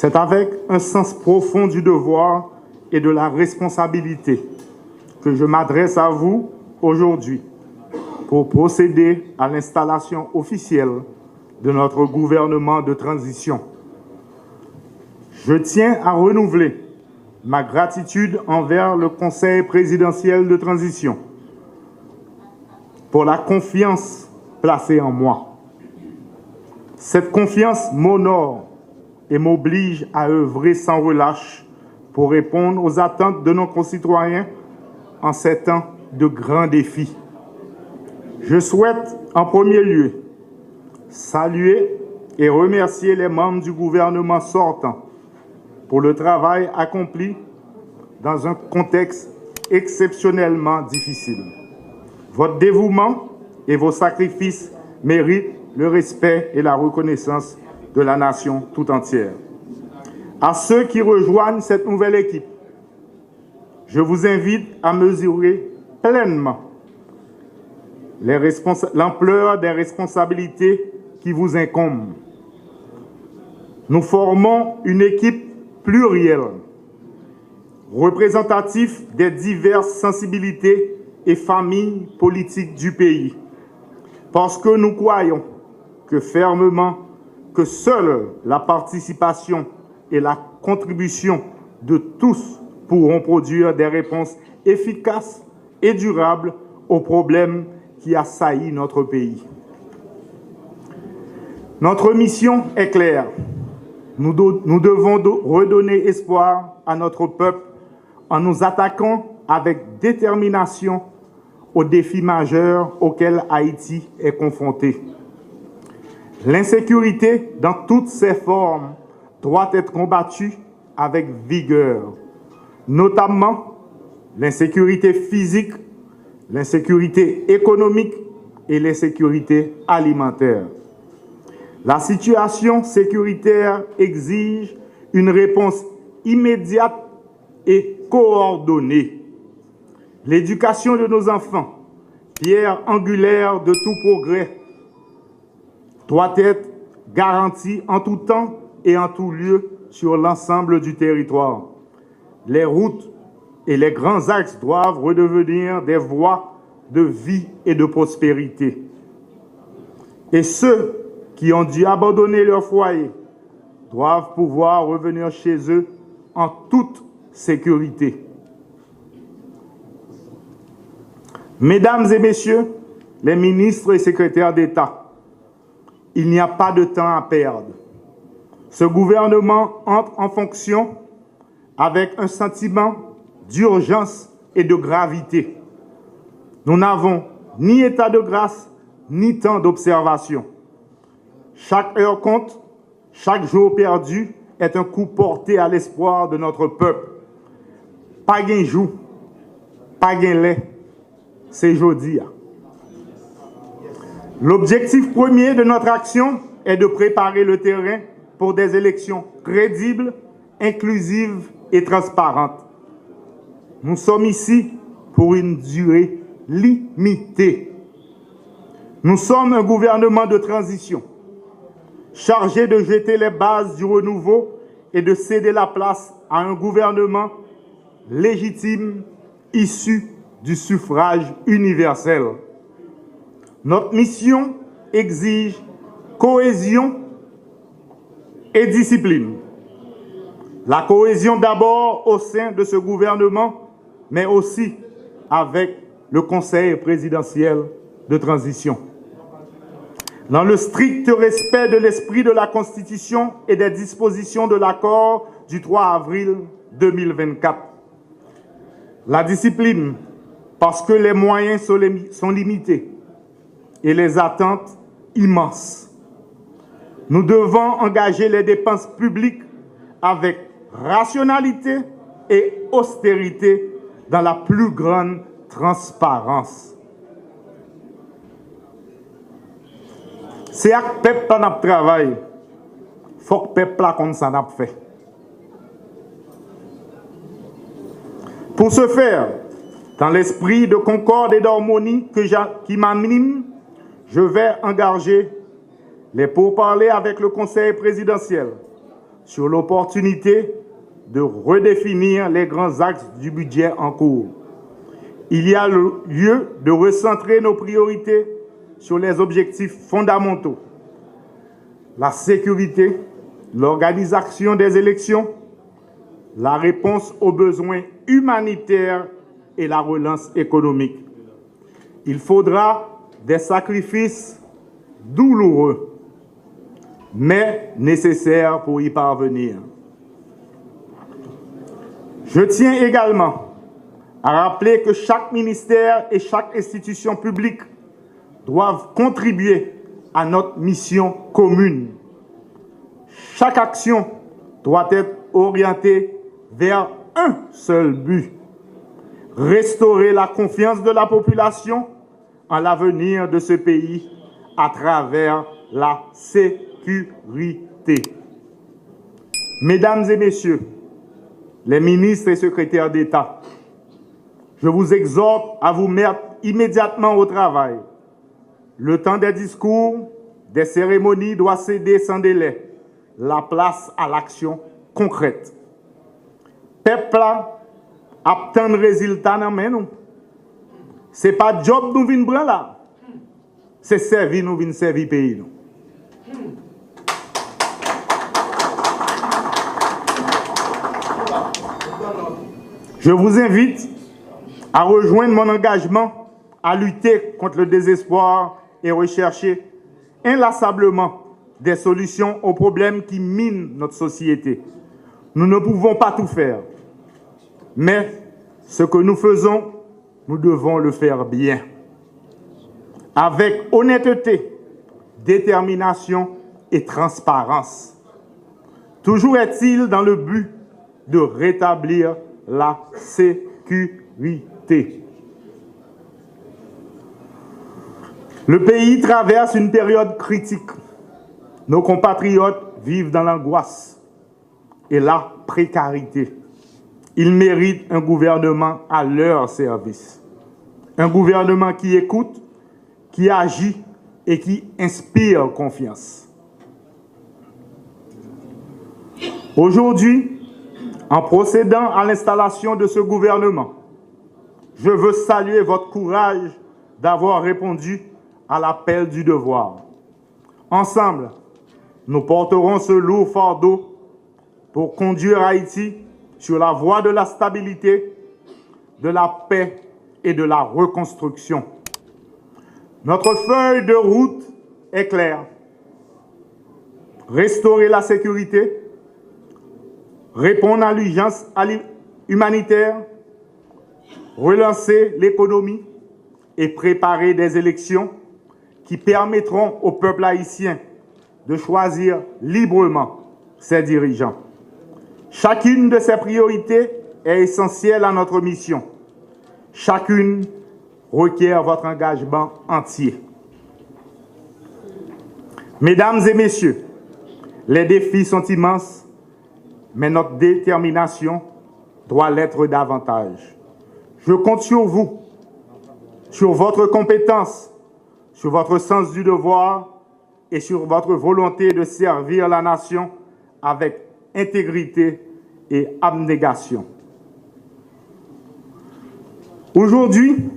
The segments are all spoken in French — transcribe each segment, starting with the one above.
C'est avec un sens profond du devoir et de la responsabilité que je m'adresse à vous aujourd'hui pour procéder à l'installation officielle de notre gouvernement de transition. Je tiens à renouveler ma gratitude envers le Conseil présidentiel de transition pour la confiance placée en moi. Cette confiance m'honore et m'oblige à œuvrer sans relâche pour répondre aux attentes de nos concitoyens en ces temps de grands défis. Je souhaite en premier lieu saluer et remercier les membres du gouvernement sortant pour le travail accompli dans un contexte exceptionnellement difficile. Votre dévouement et vos sacrifices méritent le respect et la reconnaissance de la nation tout entière. À ceux qui rejoignent cette nouvelle équipe, je vous invite à mesurer pleinement l'ampleur des responsabilités qui vous incombent. Nous formons une équipe plurielle, représentative des diverses sensibilités et familles politiques du pays, parce que nous croyons fermement que seule la participation et la contribution de tous pourront produire des réponses efficaces et durables aux problèmes qui assaillissent notre pays. Notre mission est claire. Nous devons redonner espoir à notre peuple en nous attaquant avec détermination aux défis majeurs auxquels Haïti est confronté. L'insécurité, dans toutes ses formes, doit être combattue avec vigueur, notamment l'insécurité physique, l'insécurité économique et l'insécurité alimentaire. La situation sécuritaire exige une réponse immédiate et coordonnée. L'éducation de nos enfants, pierre angulaire de tout progrès, doit être garantie en tout temps et en tout lieu sur l'ensemble du territoire. Les routes et les grands axes doivent redevenir des voies de vie et de prospérité. Et ceux qui ont dû abandonner leur foyer doivent pouvoir revenir chez eux en toute sécurité. Mesdames et messieurs, les ministres et secrétaires d'État, il n'y a pas de temps à perdre. Ce gouvernement entre en fonction avec un sentiment d'urgence et de gravité. Nous n'avons ni état de grâce, ni temps d'observation. Chaque heure compte, chaque jour perdu est un coup porté à l'espoir de notre peuple. Pas gain jour, pas gain lait, c'est jodi. L'objectif premier de notre action est de préparer le terrain pour des élections crédibles, inclusives et transparentes. Nous sommes ici pour une durée limitée. Nous sommes un gouvernement de transition, chargé de jeter les bases du renouveau et de céder la place à un gouvernement légitime, issu du suffrage universel. Notre mission exige cohésion et discipline. La cohésion d'abord au sein de ce gouvernement, mais aussi avec le Conseil présidentiel de transition. Dans le strict respect de l'esprit de la Constitution et des dispositions de l'accord du 3 avril 2024. La discipline, parce que les moyens sont limités et les attentes immenses. Nous devons engager les dépenses publiques avec rationalité et austérité dans la plus grande transparence. C'est à ce peuple qui a travaillé. Il faut que le peuple comme ça n'a fait. Pour ce faire, dans l'esprit de concorde et d'harmonie qui m'anime, je vais engager les pourparlers avec le Conseil présidentiel sur l'opportunité de redéfinir les grands axes du budget en cours. Il y a lieu de recentrer nos priorités sur les objectifs fondamentaux: la sécurité, l'organisation des élections, la réponse aux besoins humanitaires et la relance économique. Il faudra des sacrifices douloureux, mais nécessaires pour y parvenir. Je tiens également à rappeler que chaque ministère et chaque institution publique doivent contribuer à notre mission commune. Chaque action doit être orientée vers un seul but: restaurer la confiance de la population en l'avenir de ce pays à travers la sécurité. Mesdames et messieurs, les ministres et secrétaires d'État, je vous exhorte à vous mettre immédiatement au travail. Le temps des discours, des cérémonies doit céder sans délai la place à l'action concrète. Peuple a tant de résultats dans nous. Ce n'est pas job nous vient prendre là. C'est servir nous vient servir pays nous. Je vous invite à rejoindre mon engagement à lutter contre le désespoir et rechercher inlassablement des solutions aux problèmes qui minent notre société. Nous ne pouvons pas tout faire, mais ce que nous faisons, nous devons le faire bien, avec honnêteté, détermination et transparence. Toujours est-il dans le but de rétablir la sécurité. Le pays traverse une période critique. Nos compatriotes vivent dans l'angoisse et la précarité. Ils méritent un gouvernement à leur service. Un gouvernement qui écoute, qui agit et qui inspire confiance. Aujourd'hui, en procédant à l'installation de ce gouvernement, je veux saluer votre courage d'avoir répondu à l'appel du devoir. Ensemble, nous porterons ce lourd fardeau pour conduire Haïti sur la voie de la stabilité, de la paix et de la reconstruction. Notre feuille de route est claire. Restaurer la sécurité, répondre à l'urgence humanitaire, relancer l'économie et préparer des élections qui permettront au peuple haïtien de choisir librement ses dirigeants. Chacune de ces priorités est essentielle à notre mission. Chacune requiert votre engagement entier. Mesdames et messieurs, les défis sont immenses, mais notre détermination doit l'être davantage. Je compte sur vous, sur votre compétence, sur votre sens du devoir et sur votre volonté de servir la nation avec intégrité et abnégation. Aujourd'hui,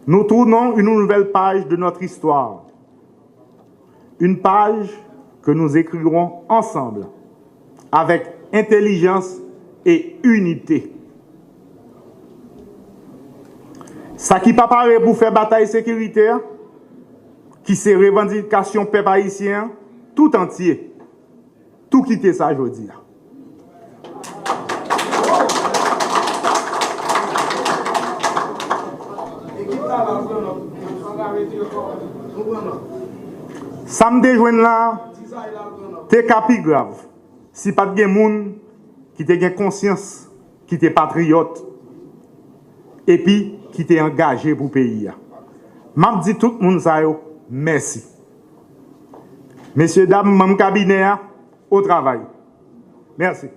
nous tournons une nouvelle page de notre histoire. Une page que nous écrirons ensemble, avec intelligence et unité. Ça qui pas paraît pour faire bataille sécuritaire, qui c'est revendication peuple haïtien, tout entier, tout quitter ça, je veux dire. Ça me déjoint là, t'es capi grave. Si pas de gens qui te gen conscience, qui te patriote, et puis qui t'est engagé pour le pays. M'a dit tout le monde ça yo, merci. Messieurs, dames, mon cabinet au travail. Merci.